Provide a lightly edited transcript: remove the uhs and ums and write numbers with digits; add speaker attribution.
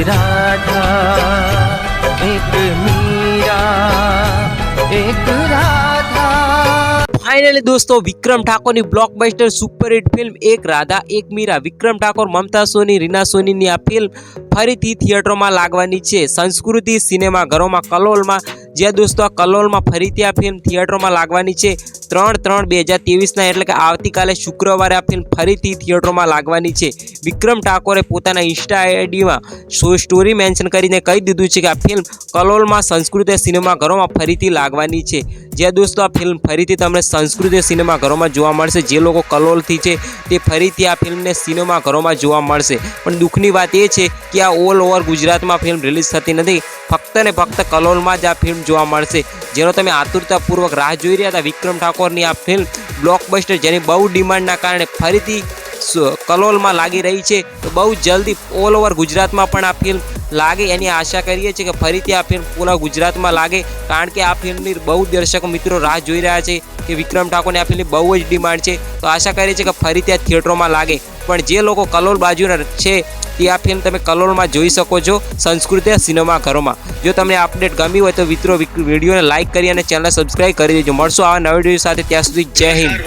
Speaker 1: राधा एक मीरा एक राधा।
Speaker 2: फाइनली दोस्तों विक्रम ठाकुर की ब्लॉकबस्टर सुपरहिट फिल्म एक राधा एक मीरा विक्रम ठाकुर ममता सोनी રીના સોનીની આ ફિલ્મ ફરીથી થિયેટરોમાં લાગવાની છે સંસ્કૃતિ સિનેમાઘરોમાં કલોલમાં। જ્યાં દોસ્તો આ કલોલમાં ફરીથી આ ફિલ્મ થિયેટરોમાં લાગવાની છે 3/3/2023ના એટલે કે આવતીકાલે શુક્રવારે આ ફિલ્મ ફરીથી થિયેટરોમાં લાગવાની છે। વિક્રમ ઠાકોરે પોતાના ઇન્સ્ટા આઈડીમાં સ્ટોરી મેન્શન કરીને કહી દીધું છે કે આ ફિલ્મ કલોલમાં સંસ્કૃતિ સિનેમાઘરોમાં ફરીથી લાગવાની છે। જ્યાં દોસ્તો આ ફિલ્મ ફરીથી તમને સંસ્કૃતિ સિનેમાઘરોમાં જોવા મળશે। જે લોકો કલોલથી છે તે ફરીથી આ ફિલ્મને સિનેમાઘરોમાં જોવા મળશે। પણ દુઃખની વાત એ છે કે આ ઓલ ઓવર ગુજરાતમાં ફિલ્મ રિલીઝ થતી નથી, ફક્ત ને ફક્ત કલોલમાં જ આ ફિલ્મ જોવા મળશે। જેનો તમે આતુરતાપૂર્વક રાહ જોઈ રહ્યા હતા વિક્રમ ઠાકોરની આ ફિલ્મ બ્લોકબસ્ટર જેની બહુ ડિમાન્ડના કારણે ફરીથી કલોલમાં લાગી રહી છે। તો બહુ જલ્દી ઓલ ઓવર ગુજરાતમાં પણ આ ફિલ્મ લાગે એની આશા કરીએ છીએ કે ફરીથી આ ફિલ્મ પૂરા ગુજરાતમાં લાગે, કારણ કે આ ફિલ્મની બહુ દર્શકો મિત્રો રાહ જોઈ રહ્યા છે કે વિક્રમ ઠાકોરની આ ફિલ્મની બહુ જ ડિમાન્ડ છે। તો આશા કરીએ છીએ કે ફરીથી આ થિયેટરોમાં લાગે। પણ જે લોકો કલોલ બાજુના છે તે આ ફિલ્મ તમે કલોલમાં જોઈ શકો છો સંસ્કૃતિ સિનેમાઘરોમાં। જો તમને અપડેટ ગમી હોય તો મિત્રો વિડીયોને લાઇક કરી અને ચેનલ સબસ્ક્રાઈબ કરી દેજો। મળશું આવા નવા વિડીયો સાથે, ત્યાં સુધી જય હિન્દ।